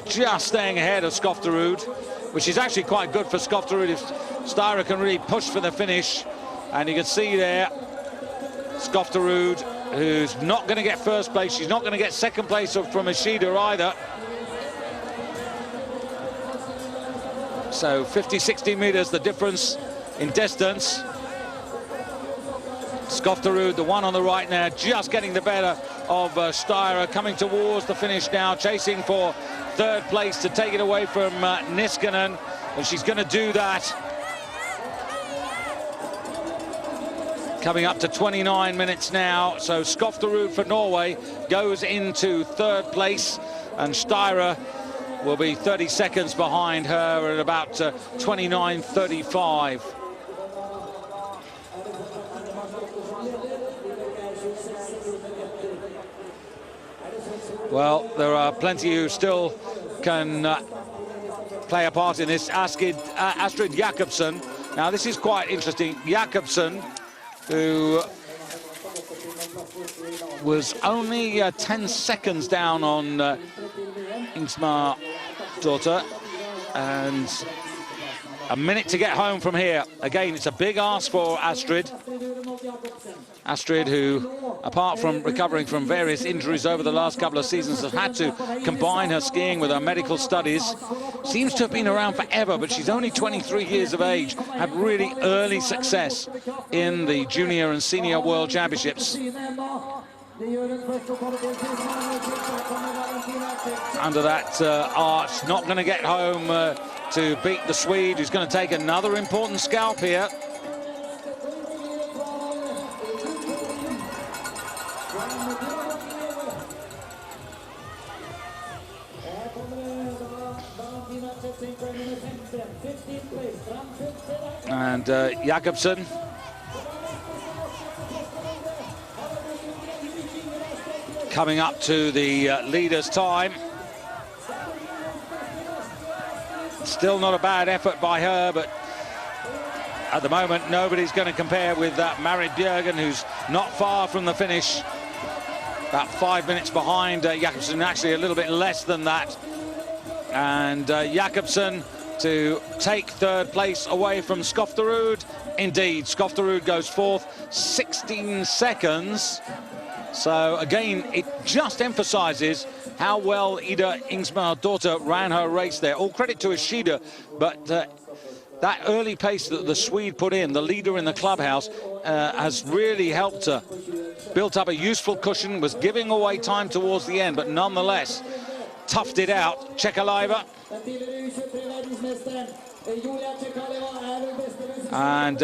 just staying ahead of Skofterud, which is actually quite good for Skofterud if Styra can really push for the finish. And you can see there, Skofterud, who's not going to get first place. She's not going to get second place from Ishida either. So 50-60 meters, the difference in distance. Skofterud, the one on the right now, just getting the better of Styra, coming towards the finish now, chasing for third place to take it away from Niskanen, and she's going to do that. Coming up to 29 minutes now, so Skofterud for Norway goes into third place, and Styra will be 30 seconds behind her at about 29:35. Well, there are plenty who still can play a part in this. Astrid Jakobsen. Now, this is quite interesting. Jakobsen, who was only 10 seconds down on Ingemar Daughter, and a minute to get home from here. Again, it's a big ask for Astrid. Astrid, who, apart from recovering from various injuries over the last couple of seasons, has had to combine her skiing with her medical studies. Seems to have been around forever, but she's only 23 years of age. Had really early success in the junior and senior world championships. Under that arch, not going to get home to beat the Swede, who's going to take another important scalp here. And Jakobsen coming up to the leader's time. Still not a bad effort by her, but at the moment nobody's going to compare with Marit Bjoergen, who's not far from the finish. About 5 minutes behind Jakobsen, actually a little bit less than that. And Jakobsen to take third place away from Skofterud. Indeed, Skofterud goes fourth, 16 seconds. So again, it just emphasizes how well Ida Ingemar Daughter ran her race there. All credit to Ishida, but that early pace that the Swede put in, the leader in the clubhouse, has really helped her. Built up a useful cushion, was giving away time towards the end, but nonetheless, toughed it out. Čekaleva. And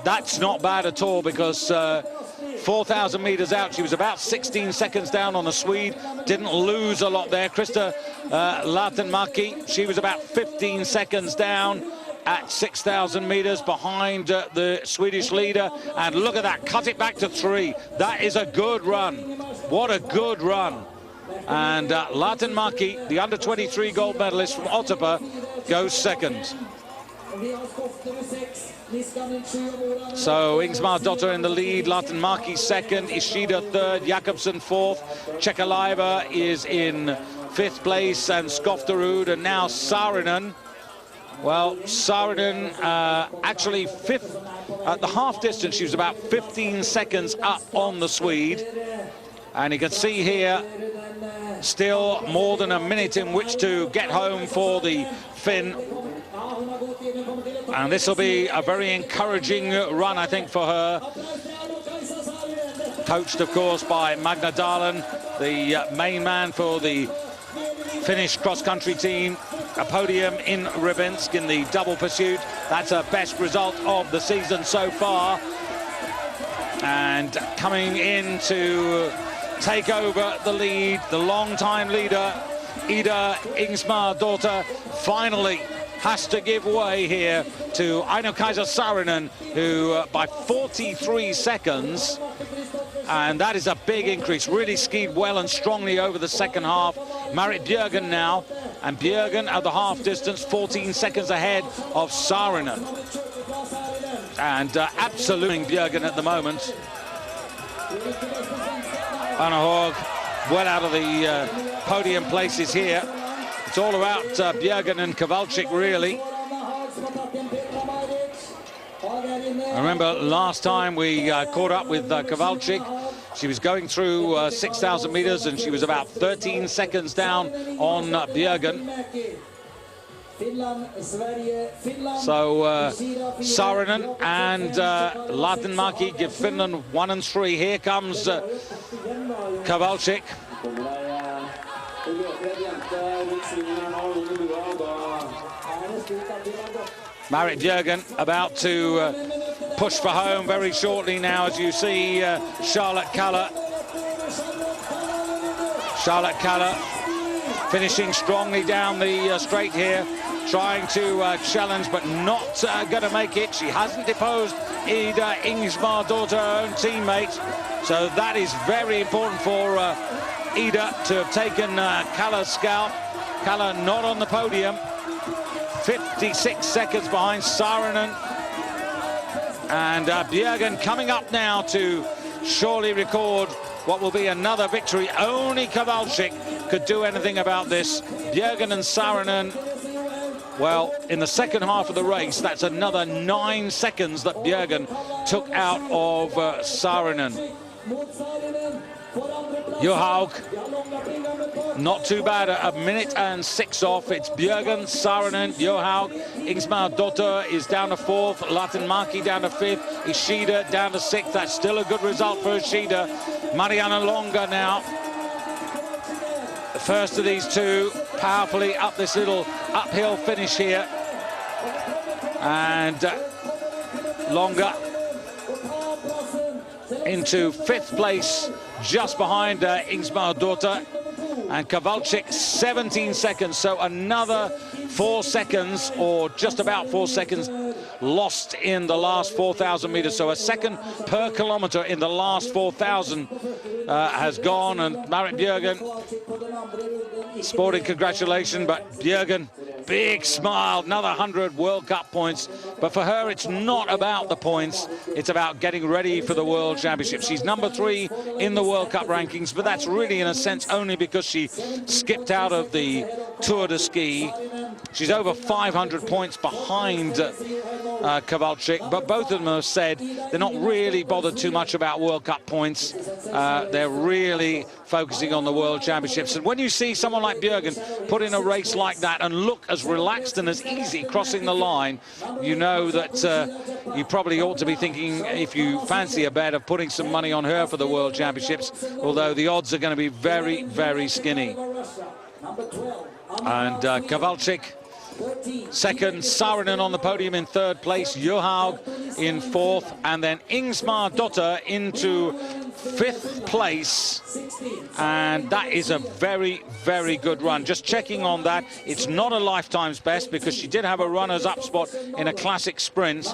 that's not bad at all, because 4,000 meters out, she was about 16 seconds down on the Swede. Didn't lose a lot there. Krista Lautenmäki, she was about 15 seconds down at 6,000 meters behind the Swedish leader. And look at that, cut it back to 3. That is a good run. What a good run. And Lautenmäki, the under-23 gold medalist from Ottawa, goes second. So Ingemar Daughter in the lead, Lautenmäki second, Ishida third, Jakobsen fourth, Čekaleva is in fifth place, and Skofterud, and now Saarinen. Well, Saarinen actually fifth at the half distance. She was about 15 seconds up on the Swede. And you can see here, still more than a minute in which to get home for the Finn. And this will be a very encouraging run, I think, for her. Coached, of course, by Magna Dahlen, the main man for the Finnish cross-country team. A podium in Rybinsk in the double pursuit. That's her best result of the season so far. And coming in to take over the lead, the long-time leader, Ida Ingemar Daughter, finally has to give way here to Aino Kaisa Saarinen, who by 43 seconds, and that is a big increase, really skied well and strongly over the second half. Marit Bjoergen now, and Bjoergen at the half distance, 14 seconds ahead of Saarinen. And absolutely Bjoergen at the moment. Anna Haug well out of the podium places here. It's all about Bjoergen and Kowalczyk, really. I remember last time we caught up with Kowalczyk, she was going through 6,000 meters and she was about 13 seconds down on Bjoergen. So Saarinen and Lahtenmäki give Finland 1 and 3. Here comes Kowalczyk. Marit Bjoergen about to push for home very shortly now, as you see Charlotte Kalla finishing strongly down the straight here, trying to challenge, but not going to make it. She hasn't deposed Ida Ingemarsdottir, her own teammate, so that is very important for Ida to have taken Kalla's scalp. Kalla not on the podium, 56 seconds behind Saarinen, and Bjoergen coming up now to surely record what will be another victory. Only Kowalczyk could do anything about this. Bjoergen and Saarinen, well, in the second half of the race, that's another 9 seconds that Bjoergen took out of Saarinen. Johaug, not too bad, a minute and 6 off. It's Bjoergen, Saarinen, Johaug. Ingemarsdottir is down to 4th, Lahtenmäki down to 5th, Ishida down to 6th. That's still a good result for Ishida. Mariana Longa now, the first of these two, powerfully up this little uphill finish here. And Longa into 5th place, just behind Ingemarsdottir, and Kowalczyk 17 seconds, so another 4 seconds, or just about 4 seconds, lost in the last 4,000 meters. So a second per kilometer in the last 4,000 has gone, and Marit Bjoergen, sporting congratulations, but Bjoergen, big smile, another 100 World Cup points. But for her, it's not about the points, it's about getting ready for the World Championship. She's number 3 in the World Cup rankings, but that's really, in a sense, only because she skipped out of the Tour de Ski. She's over 500 points behind Kowalczyk, but both of them have said they're not really bothered too much about World Cup points. They're really focusing on the World Championships. And when you see someone like Bjoergen put in a race like that and look as relaxed and as easy crossing the line, you know that you probably ought to be thinking, if you fancy a bet, of putting some money on her for the World Championships, although the odds are going to be very, very skinny. And Kowalczyk second, Saarinen on the podium in 3rd place, Johaug in 4th, and then Ingemarsdottir into 5th place, and that is a very, very good run. Just checking on that, it's not a lifetime's best because she did have a runners-up spot in a classic sprint,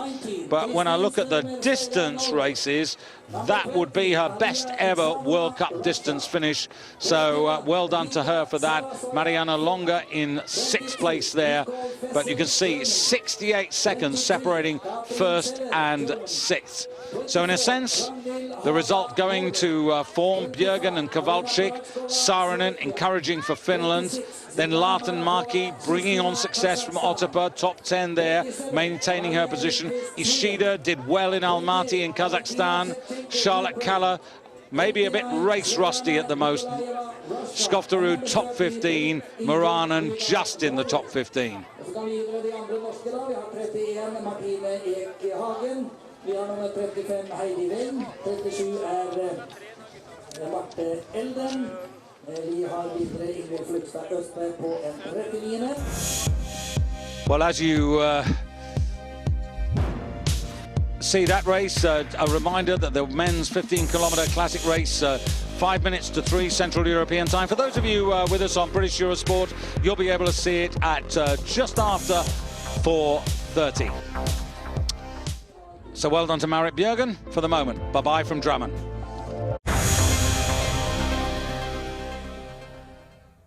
but when I look at the distance races, that would be her best ever World Cup distance finish. So well done to her for that. Mariana Longa in 6th place there, but you can see 68 seconds separating 1st and 6th. So in a sense, the result going to form Bjoergen and Kowalczyk, Saarinen encouraging for Finland, then Lahtenmäki bringing on success from Otapa, top 10 there, maintaining her position. Ishida did well in Almaty in Kazakhstan. Charlotte Kalla, maybe a bit race rusty at the most. Skofterud top 15, Moranen just in the top 15. Well, as you see that race, a reminder that the men's 15-kilometer classic race, 5 minutes to 3 Central European time. For those of you with us on British Eurosport, you'll be able to see it at just after 4:30. So well done to Marit Bjoergen for the moment. Bye-bye from Drammen.